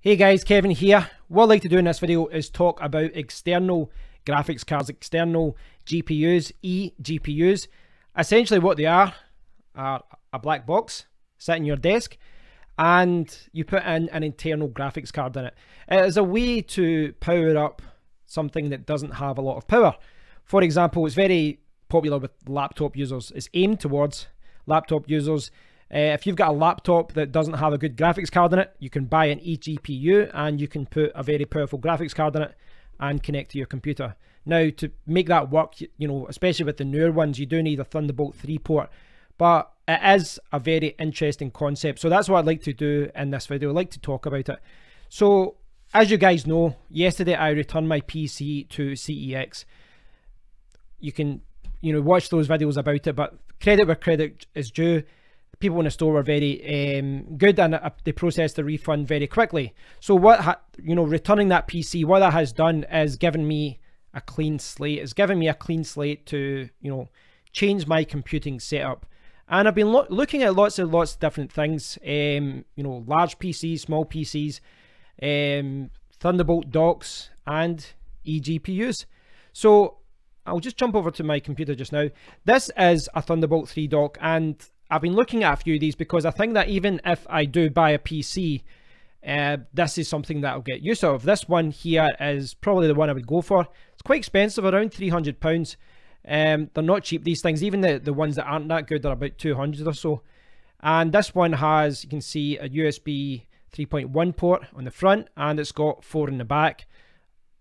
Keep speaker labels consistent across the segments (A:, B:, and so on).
A: Hey guys, Kevin here. What I'd like to do in this video is talk about external graphics cards, external GPUs, eGPUs. Essentially what they are a black box sitting on your desk and you put in an internal graphics card in it. It is a way to power up something that doesn't have a lot of power. For example, it's very popular with laptop users. It's aimed towards laptop users. If you've got a laptop that doesn't have a good graphics card in it, you can buy an eGPU and you can put a very powerful graphics card in it and connect to your computer. Now, to make that work, you know, especially with the newer ones, you do need a Thunderbolt 3 port, but it is a very interesting concept. So that's what I'd like to do in this video. I'd like to talk about it. So as you guys know, yesterday I returned my PC to CEX. You can, watch those videos about it, but credit where credit is due. People in the store were very good and they processed the refund very quickly. So returning that PC, what that has done is given me a clean slate. It's given me a clean slate to, change my computing setup. And I've been looking at lots of different things, large PCs, small PCs, Thunderbolt docks and eGPUs. So I'll just jump over to my computer just now. This is a Thunderbolt 3 dock, and I've been looking at a few of these because I think that even if I do buy a PC, this is something that I'll get use of. This one here is probably the one I would go for. It's quite expensive, around £300. They're not cheap, these things. Even the ones that aren't that good are about 200 or so. And this one has, you can see, a USB 3.1 port on the front, and it's got 4 in the back.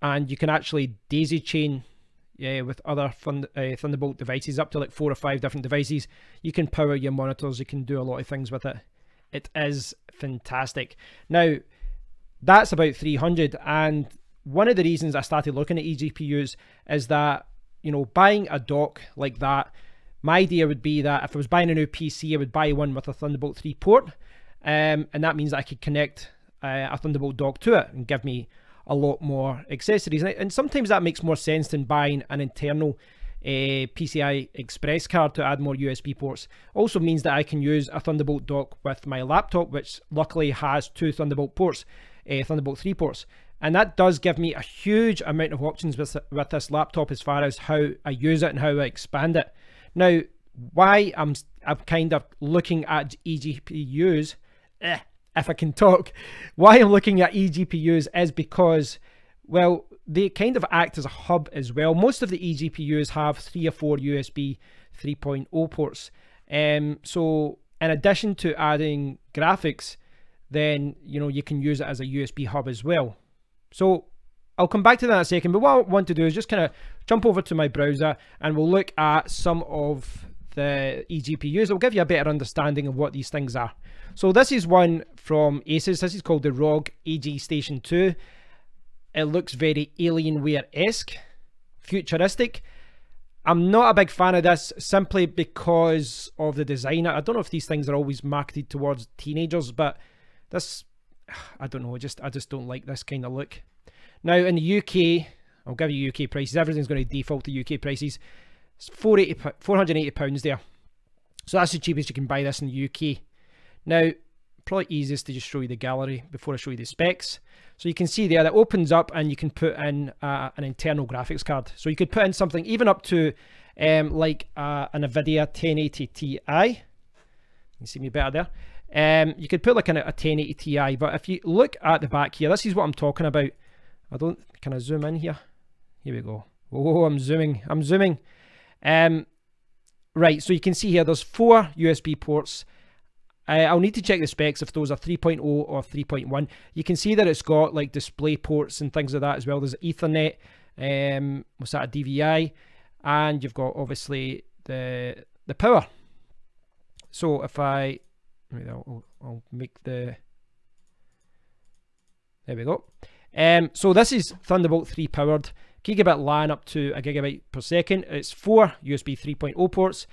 A: And you can actually daisy chain with other Thunderbolt devices, up to like 4 or 5 different devices. You can power your monitors, you can do a lot of things with it. It is fantastic. Now, that's about 300, and one of the reasons I started looking at eGPUs is that, buying a dock like that, my idea would be that if I was buying a new PC, I would buy one with a Thunderbolt 3 port, and that means that I could connect a Thunderbolt dock to it and give me a lot more accessories, and sometimes that makes more sense than buying an internal PCI Express card to add more USB ports. Also means that I can use a Thunderbolt dock with my laptop, which luckily has 2 Thunderbolt ports, Thunderbolt 3 ports, and that does give me a huge amount of options with this laptop as far as how I use it and how I expand it. Now, why I'm kind of looking at eGPUs, if I can talk, why I'm looking at eGPUs is because, well, they kind of act as a hub as well. Most of the eGPUs have 3 or 4 USB 3.0 ports. So in addition to adding graphics, then, you can use it as a USB hub as well. So I'll come back to that in a second, but what I want to do is just kind of jump over to my browser and we'll look at some of the eGPUs. I'll give you a better understanding of what these things are. So this is one from Asus. This is called the ROG AG Station 2. It looks very Alienware-esque, futuristic. I'm not a big fan of this simply because of the design. I don't know if these things are always marketed towards teenagers, but this, I don't know, I just don't like this kind of look. Now in the UK, I'll give you UK prices. Everything's going to default to UK prices. It's £480 there. So that's the cheapest you can buy this in the UK. Now, probably easiest to just show you the gallery before I show you the specs. So you can see there that opens up and you can put in an internal graphics card. So you could put in something even up to like a NVIDIA 1080 Ti. You can see me better there. You could put like a 1080 Ti, but if you look at the back here, this is what I'm talking about. Can I zoom in here? Here we go. Oh, I'm zooming. Right, so you can see here there's 4 USB ports. I'll need to check the specs if those are 3.0 or 3.1. You can see that it's got like display ports and things like that as well. There's Ethernet, what's that, a DVI, and you've got obviously the power. So if I'll make the, there we go. So this is Thunderbolt 3 powered, Gigabit LAN up to 1 gigabit per second. It's 4 USB 3.0 ports,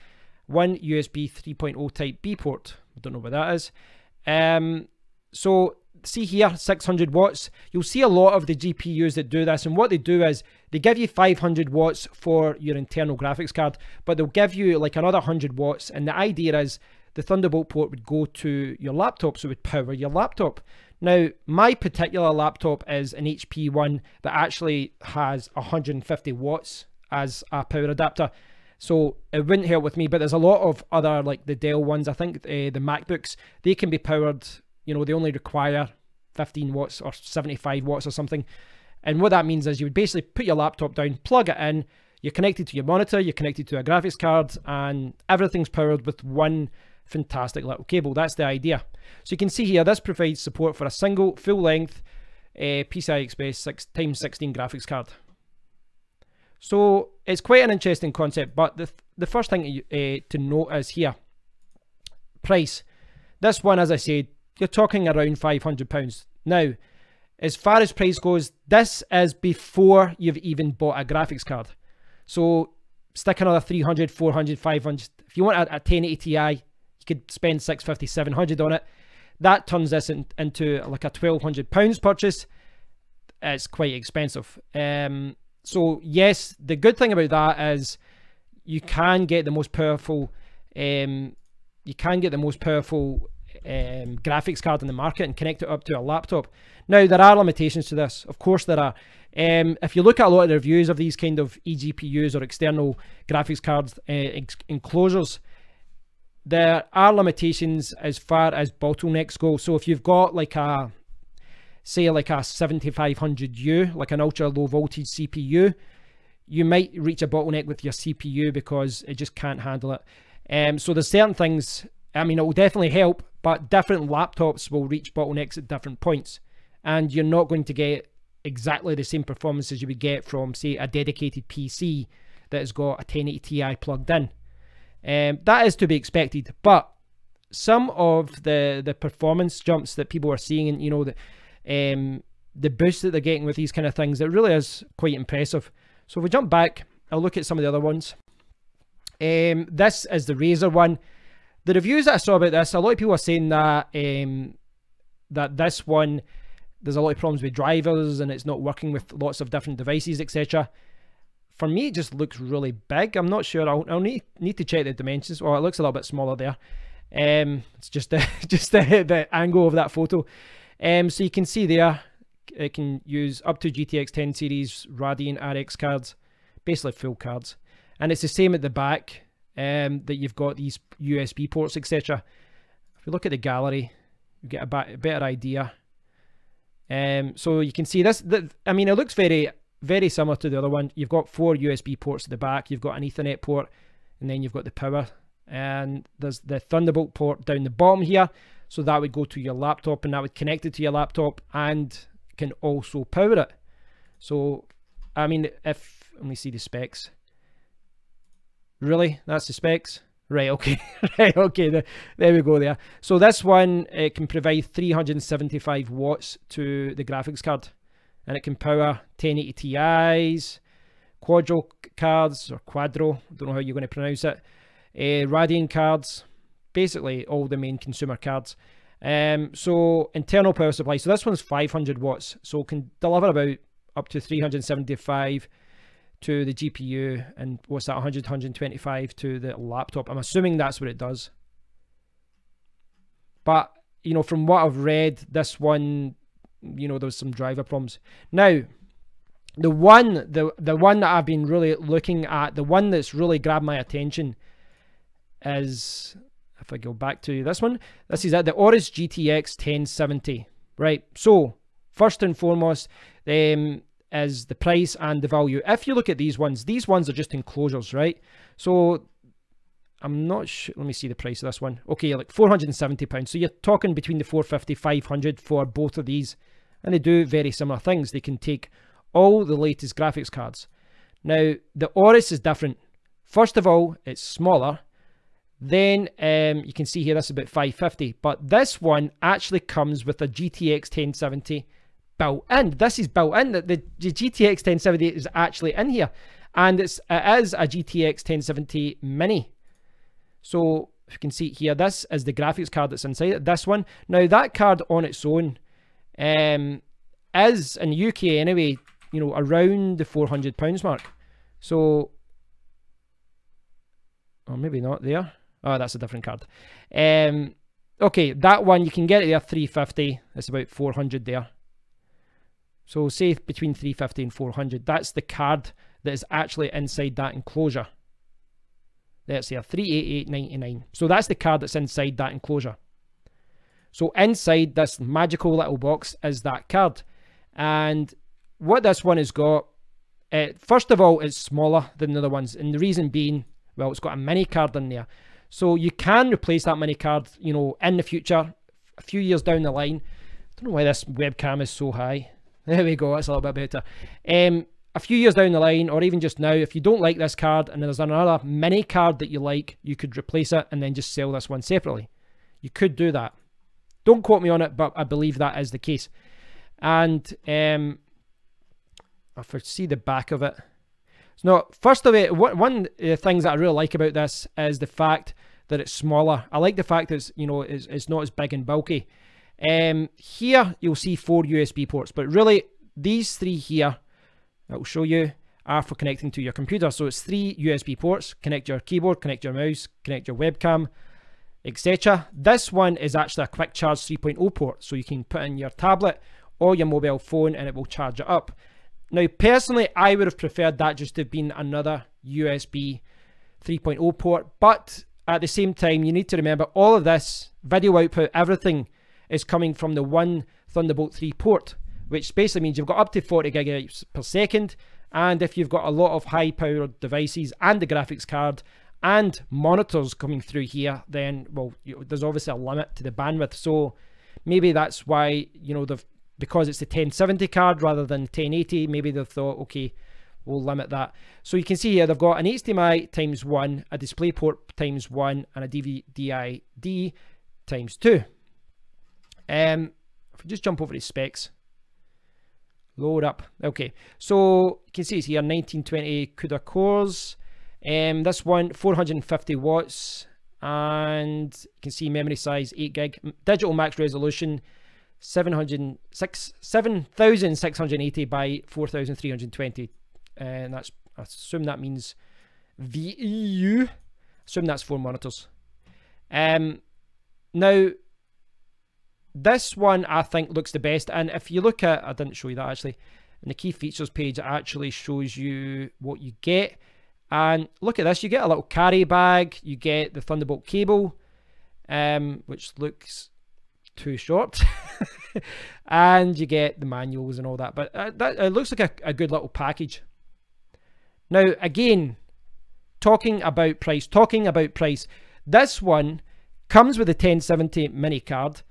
A: 1 USB 3.0 Type B port. I don't know what that is. So see here, 600 watts. You'll see a lot of the GPUs that do this, and what they do is they give you 500 watts for your internal graphics card, but they'll give you like another 100 watts, and the idea is the Thunderbolt port would go to your laptop, so it would power your laptop. Now, my particular laptop is an HP one that actually has 150 watts as a power adapter. So it wouldn't help with me, but there's a lot of other, like the Dell ones, I think the MacBooks, they can be powered, you know, they only require 15 watts or 75 watts or something. And what that means is you would basically put your laptop down, plug it in, you're connected to your monitor, you're connected to a graphics card, and everything's powered with one fantastic little cable. That's the idea. So you can see here, this provides support for a single full-length PCIe Express 6x16 graphics card. So it's quite an interesting concept, but the first thing to note is here, price. This one, as I said, you're talking around £500. Now, as far as price goes, this is before you've even bought a graphics card. So stick another 300, 400, 500. If you want a 1080 Ti, you could spend 650, 700 on it. That turns this into like a £1,200 purchase. It's quite expensive. So yes, the good thing about that is you can get the most powerful graphics card in the market and connect it up to a laptop. Now, there are limitations to this. Of course there are. If you look at a lot of the reviews of these kind of eGPUs or external graphics cards enclosures, there are limitations as far as bottlenecks go. So if you've got like a, say like a 7500U, like an ultra low voltage CPU, you might reach a bottleneck with your CPU because it just can't handle it. So there's certain things, I mean, it will definitely help, but different laptops will reach bottlenecks at different points. And you're not going to get exactly the same performance as you would get from, say, a dedicated PC that has got a 1080 Ti plugged in. That is to be expected, but some of the performance jumps that people are seeing, and you know, the boost that they're getting with these kind of things, it really is quite impressive. So if we jump back, I'll look at some of the other ones. This is the Razer one. The reviews that I saw about this, a lot of people are saying that that this one, there's a lot of problems with drivers and it's not working with lots of different devices, etc. For me, it just looks really big. I'm not sure. I'll need to check the dimensions. Oh, it looks a little bit smaller there. It's just the angle of that photo. So you can see there, it can use up to GTX 10 series Radeon RX cards, basically full cards. And it's the same at the back, that you've got these USB ports, etc. If you look at the gallery, you get a better idea. So you can see this, I mean, it looks very, very similar to the other one. You've got 4 USB ports at the back, you've got an Ethernet port, and then you've got the power. And there's the Thunderbolt port down the bottom here. So that would go to your laptop, and that would connect it to your laptop and can also power it. So, I mean, let me see the specs. Really? That's the specs? Right, okay. Right, okay, there we go there. So this one, it can provide 375 watts to the graphics card. And it can power 1080 Ti's, Quadro cards, or Quadro, I don't know how you're going to pronounce it, Radeon cards, basically all the main consumer cards. So internal power supply, so this one's 500 watts, so it can deliver about up to 375 to the GPU, and what's that, 100, 125 to the laptop. I'm assuming that's what it does. But, you know, from what I've read, this one, you know, there's some driver problems. Now, the one that I've been really looking at, the one that's really grabbed my attention is, if I go back to this one, this is the Aorus GTX 1070. Right, so first and foremost, is the price and the value. If you look at these ones are just enclosures, right? So I'm not sure, let me see the price of this one. Okay, like £470. So you're talking between the 450, 500 for both of these. And they do very similar things. They can take all the latest graphics cards. Now, the Aorus is different. First of all, it's smaller. Then you can see here, this is about 550. But this one actually comes with a GTX 1070 built in. This is built in. The GTX 1070 is actually in here. And it is a GTX 1070 Mini. So if you can see here, this is the graphics card that's inside it, this one. Now that card on its own is, in the UK anyway, you know, around the £400 mark. So, or maybe not there. Oh, that's a different card. Okay, that one you can get it there 350. It's about 400 there. So say between 350 and 400. That's the card that is actually inside that enclosure. There's there 388.99. So that's the card that's inside that enclosure. So inside this magical little box is that card. And what this one has got, first of all, it's smaller than the other ones. And the reason being, well, it's got a mini card in there. So you can replace that mini card, you know, in the future, a few years down the line. I don't know why this webcam is so high. There we go, that's a little bit better. A few years down the line, or even just now, if you don't like this card and there's another mini card that you like, you could replace it and then just sell this one separately. You could do that. Don't quote me on it, but I believe that is the case. And if I see the back of it, so first of it, one of the things that I really like about this is the fact that it's smaller. I like the fact that it's, you know, it's not as big and bulky. Here you'll see 4 USB ports, but really these 3 here, I'll show you, are for connecting to your computer. So it's 3 USB ports, connect your keyboard, connect your mouse, connect your webcam, etc. This one is actually a quick charge 3.0 port, so you can put in your tablet or your mobile phone and it will charge it up. Now personally, I would have preferred that just to have been another USB 3.0 port, but at the same time you need to remember all of this video output, everything is coming from the one Thunderbolt 3 port, which basically means you've got up to 40 gigabytes per second. And if you've got a lot of high powered devices and the graphics card and monitors coming through here, then, well, there's obviously a limit to the bandwidth. So maybe that's why, you know, because it's the 1070 card rather than 1080, maybe they've thought, okay, we'll limit that. So you can see here they've got an HDMI times 1, a DisplayPort times 1, and a DVD times 2. If we just jump over to specs, load up. Okay, so you can see it's here 1920 CUDA cores. This one 450 watts, and you can see memory size 8 gig, digital max resolution 7680 by 4320, and that's, I assume that means VEU. Assume that's 4 monitors. Now this one I think looks the best, and if you look at, I didn't show you that actually, in the key features page it actually shows you what you get. And look at this, you get a little carry bag, you get the Thunderbolt cable, which looks too short, and you get the manuals and all that, but it looks like a good little package. Now again, talking about price, this one comes with a 1070 mini card,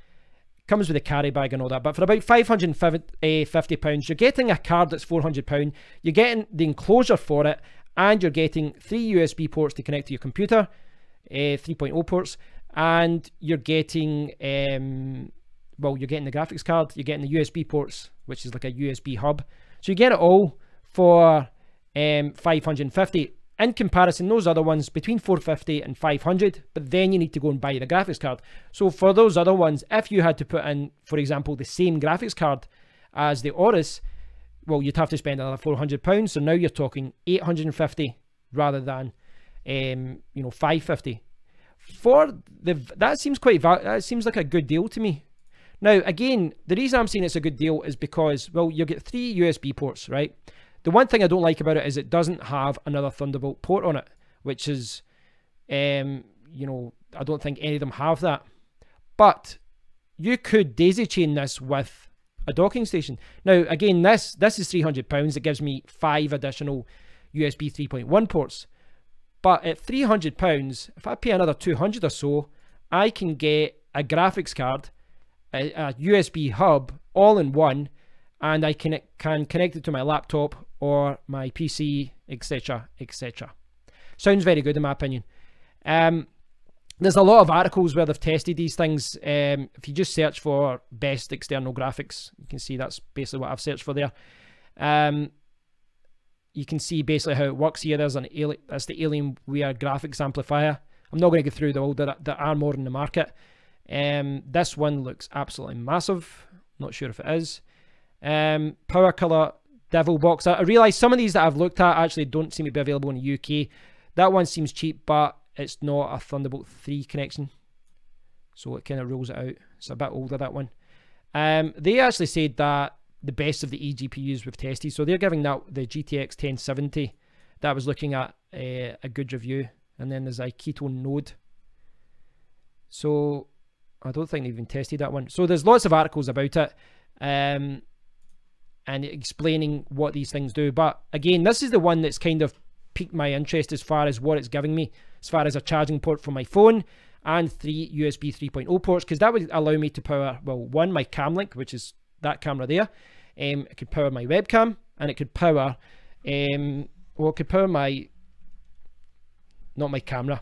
A: comes with a carry bag and all that, but for about £550 you're getting a card that's £400, you're getting the enclosure for it, and you're getting 3 USB ports to connect to your computer, 3.0 ports, and you're getting, well, you're getting the graphics card, you're getting the USB ports, which is like a USB hub. So you get it all for $550. In comparison, those other ones between $450 and $500, but then you need to go and buy the graphics card. So for those other ones, if you had to put in, for example, the same graphics card as the Aorus, well, you'd have to spend another £400. So now you're talking $850 rather than, you know, $550. For the, that seems like a good deal to me. Now, again, the reason I'm saying it's a good deal is because, well, you get 3 USB ports, right? The one thing I don't like about it is it doesn't have another Thunderbolt port on it, which is, you know, I don't think any of them have that. But you could daisy chain this with a docking station. Now, again, this is £300. It gives me 5 additional USB 3.1 ports. But at £300, if I pay another $200 or so, I can get a graphics card, a USB hub, all in one, and I can connect it to my laptop or my PC, etc, etc. Sounds very good in my opinion. There's a lot of articles where they've tested these things. If you just search for best external graphics, you can see that's basically what I've searched for there. You can see basically how it works here. There's that's the Alienware graphics amplifier. I'm not going to go through all that are more in the market. This one looks absolutely massive. Not sure if it is. Power Color Devil Box. I realise some of these that I've looked at actually don't seem to be available in the UK. That one seems cheap, but it's not a Thunderbolt 3 connection. so it kind of rules it out. It's a bit older, that one. They actually said that the best of the eGPUs we've tested, so they're giving that the GTX 1070 that I was looking at a good review. And then there's a ketone node, so I don't think they've even tested that one. So there's lots of articles about it and explaining what these things do. But again, this is the one that's kind of piqued my interest as far as what it's giving me, as far as a charging port for my phone and 3 USB 3.0 ports, because that would allow me to power, well, one, my cam link, which is that camera there. It could power my webcam, and it could power, well, it could power my, not my camera,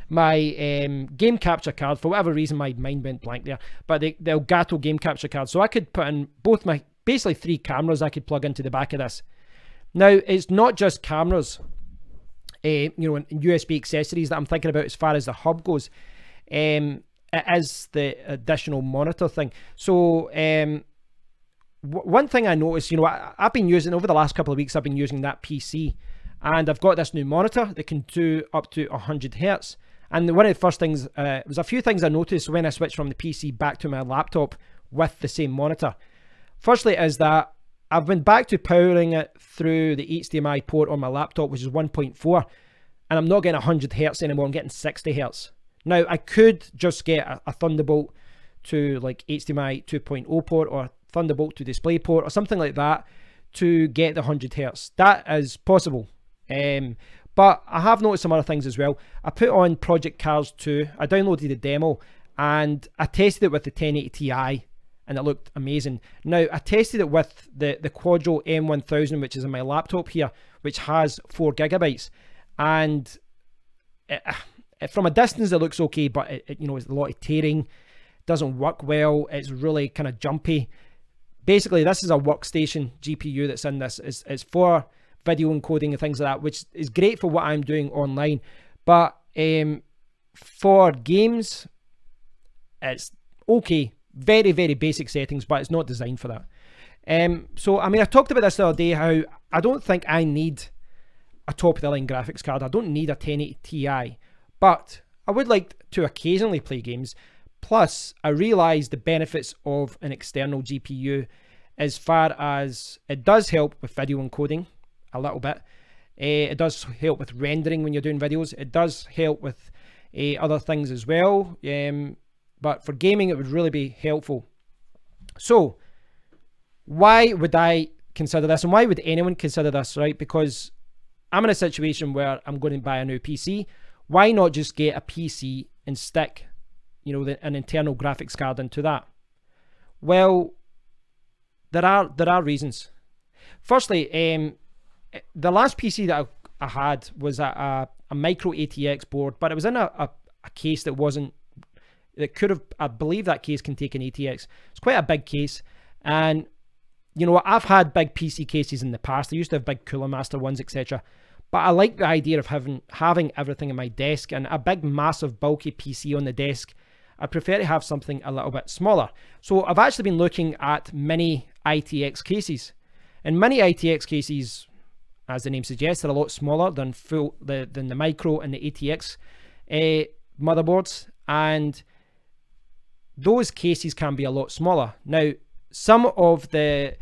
A: my game capture card. For whatever reason, my mind went blank there, but the Elgato game capture card. So I could put in both my, basically 3 cameras I could plug into the back of this. Now, it's not just cameras, you know, and USB accessories that I'm thinking about as far as the hub goes. It is the additional monitor thing. So one thing I noticed, you know, I've been using, over the last couple of weeks, I've been using that PC, and I've got this new monitor that can do up to 100 Hertz. And one of the first things, was a few things I noticed when I switched from the PC back to my laptop with the same monitor. Firstly is that I've been back to powering it through the HDMI port on my laptop, which is 1.4, and I'm not getting 100 Hertz anymore, I'm getting 60 Hertz. Now, I could just get a Thunderbolt to like HDMI 2.0 port, or Thunderbolt to DisplayPort, or something like that to get the 100 Hertz. That is possible. But I have noticed some other things as well. I put on Project Cars 2, I downloaded the demo, and I tested it with the 1080 Ti, and it looked amazing. Now, I tested it with the Quadro M1000, which is in my laptop here, which has 4 gigabytes, and from a distance it looks okay, but it you know, it's a lot of tearing, doesn't work well, it's really kind of jumpy. Basically, this is a workstation GPU that's in this. It's for video encoding and things like that, which is great for what I'm doing online. But for games, it's okay. Very, very basic settings, but it's not designed for that. So, I mean, I talked about this the other day, how I don't think I need a top-of-the-line graphics card. I don't need a 1080 Ti, but I would like to occasionally play games. Plus, I realise the benefits of an external GPU as far as it does help with video encoding a little bit. It does help with rendering when you're doing videos. It does help with other things as well. But for gaming, it would really be helpful. So, why would I consider this? And why would anyone consider this, right? Because I'm in a situation where I'm going to buy a new PC. Why not just get a PC and stick, you know, an internal graphics card into that? Well, there are reasons. Firstly, the last PC that I had was a micro ATX board, but it was in a case that wasn't, it could have, I believe that case can take an ATX. It's quite a big case, and you know, I've had big PC cases in the past. I used to have big Cooler Master ones, etc. But I like the idea of having everything in my desk, and a big, massive, bulky PC on the desk. I prefer to have something a little bit smaller. So I've actually been looking at mini ITX cases, and mini ITX cases, as the name suggests, are a lot smaller than the micro and the ATX motherboards, and those cases can be a lot smaller. Now, some of the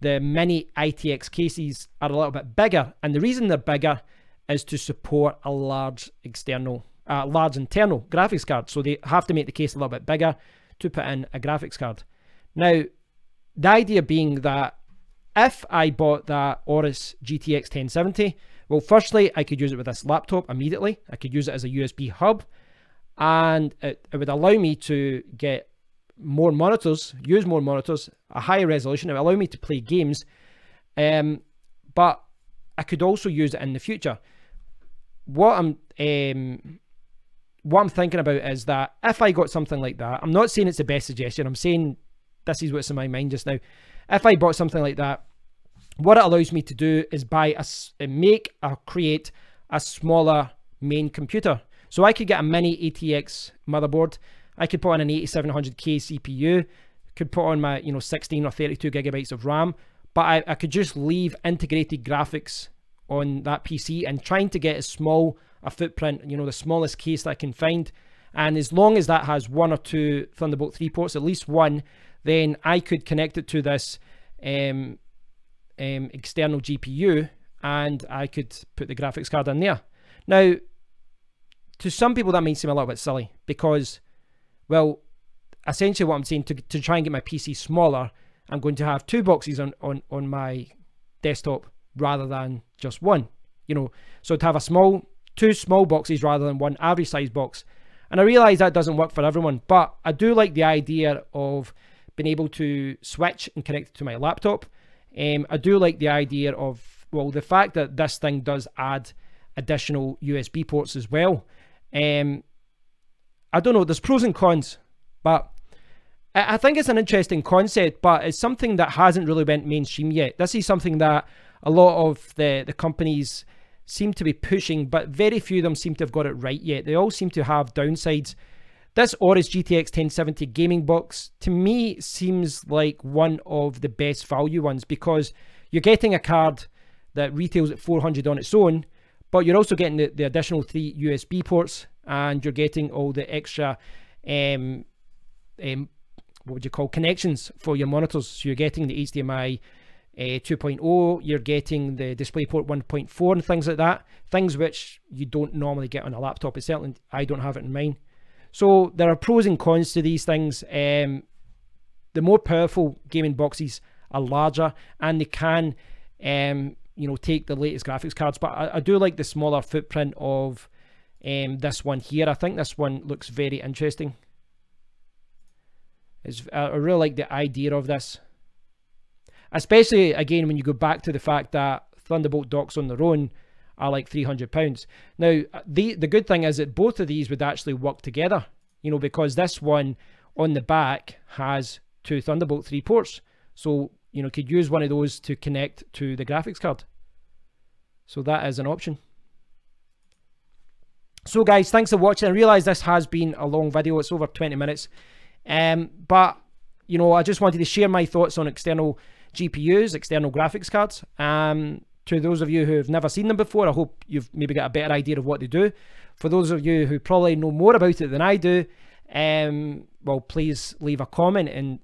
A: mini ITX cases are a little bit bigger, and the reason they're bigger is to support a large internal graphics card. So they have to make the case a little bit bigger to put in a graphics card. Now, the idea being that if I bought that Aorus GTX 1070, well, firstly, I could use it with this laptop immediately. I could use it as a USB hub, and it would allow me to get more monitors, use more monitors, a higher resolution. It would allow me to play games, but I could also use it in the future. What I'm thinking about is that if I got something like that, I'm not saying it's the best suggestion, I'm saying this is what's in my mind just now. If I bought something like that, what it allows me to do is create a smaller main computer. So I could get a mini ATX motherboard. I could put on an 8700K CPU, could put on my 16 or 32 gigabytes of RAM, but I could just leave integrated graphics on that PC and trying to get as small a footprint, the smallest case that I can find, And as long as that has 1 or 2 Thunderbolt 3 ports, at least one, then I could connect it to this external GPU, and I could put the graphics card in there. Now, to some people that might seem a little bit silly because, well, essentially what I'm saying, to try and get my PC smaller, I'm going to have 2 boxes on my desktop rather than just one, you know. So to have two small boxes rather than one average size box. And I realize that doesn't work for everyone, but I do like the idea of being able to switch and connect it to my laptop. I do like the idea of, well, the fact that this thing does add additional USB ports as well. I don't know, there's pros and cons, but I think it's an interesting concept, but it's something that hasn't really went mainstream yet. This is something that a lot of the companies seem to be pushing, but very few of them seem to have got it right yet. They all seem to have downsides. This Aorus GTX 1070 gaming box, to me, seems like one of the best value ones, because you're getting a card that retails at $400 on its own, but you're also getting the additional 3 USB ports, and you're getting all the extra what would you call connections for your monitors. So you're getting the HDMI 2.0, you're getting the DisplayPort 1.4 and things like that, things which you don't normally get on a laptop. It's certainly, I don't have it in mine. So there are pros and cons to these things. The more powerful gaming boxes are larger, and they can you know, take the latest graphics cards, but I do like the smaller footprint of this one here. I think this one looks very interesting. I really like the idea of this, especially again when you go back to the fact that Thunderbolt docks on their own are like £300. Now the good thing is that both of these would actually work together, you know, because this one on the back has 2 Thunderbolt 3 ports, so you know, could use one of those to connect to the graphics card. So that is an option. So guys, thanks for watching. I realise this has been a long video, it's over 20 minutes. But you know, I just wanted to share my thoughts on external GPUs, external graphics cards. To those of you who have never seen them before, I hope you've maybe got a better idea of what they do. For those of you who probably know more about it than I do, well, please leave a comment and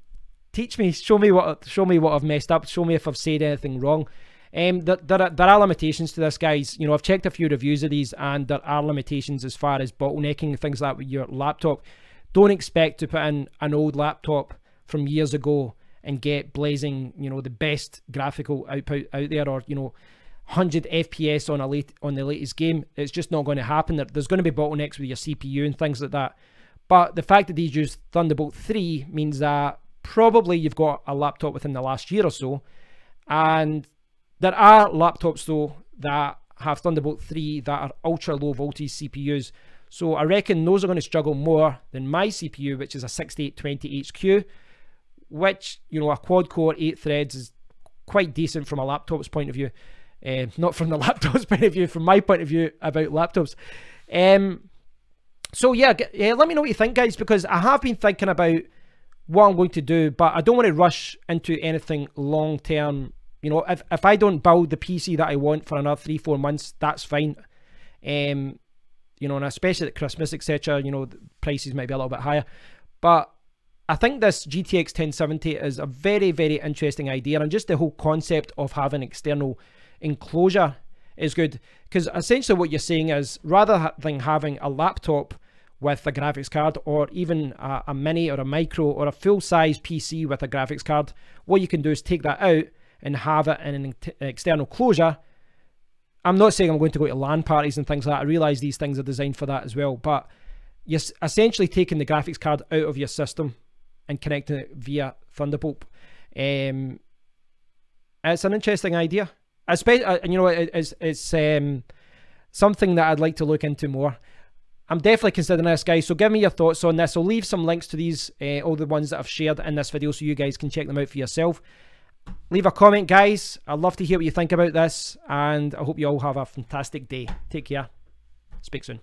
A: teach me, show me what I've messed up, show me if I've said anything wrong. There are limitations to this, guys. You know, I've checked a few reviews of these, and there are limitations as far as bottlenecking, things like that with your laptop. Don't expect to put in an old laptop from years ago and get blazing, you know, the best graphical output out there, or, you know, 100 FPS on the latest game. It's just not going to happen. There's going to be bottlenecks with your CPU and things like that. But the fact that these use Thunderbolt 3 means that probably you've got a laptop within the last year or so. And there are laptops though that have Thunderbolt 3 that are ultra low voltage CPUs. So I reckon those are going to struggle more than my CPU, which is a 6820HQ, which, you know, a quad core 8 threads is quite decent from a laptop's point of view. Not from the laptop's point of view, from my point of view about laptops. So yeah, let me know what you think, guys, because I have been thinking about what I'm going to do, but I don't want to rush into anything long term. You know, if I don't build the PC that I want for another 3-4 months, that's fine. You know, and especially at Christmas, etc., you know, the prices might be a little bit higher. But I think this GTX 1070 is a very, very interesting idea, and just the whole concept of having external enclosure is good, because essentially what you're saying is, rather than having a laptop with a graphics card, or even a mini or a micro or a full-size PC with a graphics card, what you can do is take that out and have it in an external closure. I'm not saying I'm going to go to LAN parties and things like that. I realise these things are designed for that as well, but you're essentially taking the graphics card out of your system and connecting it via Thunderbolt. It's an interesting idea. And you know, it's something that I'd like to look into more. I'm definitely considering this, guys, so give me your thoughts on this. I'll leave some links to these, all the ones that I've shared in this video, so you guys can check them out for yourself. Leave a comment, guys. I'd love to hear what you think about this, and I hope you all have a fantastic day. Take care. Speak soon.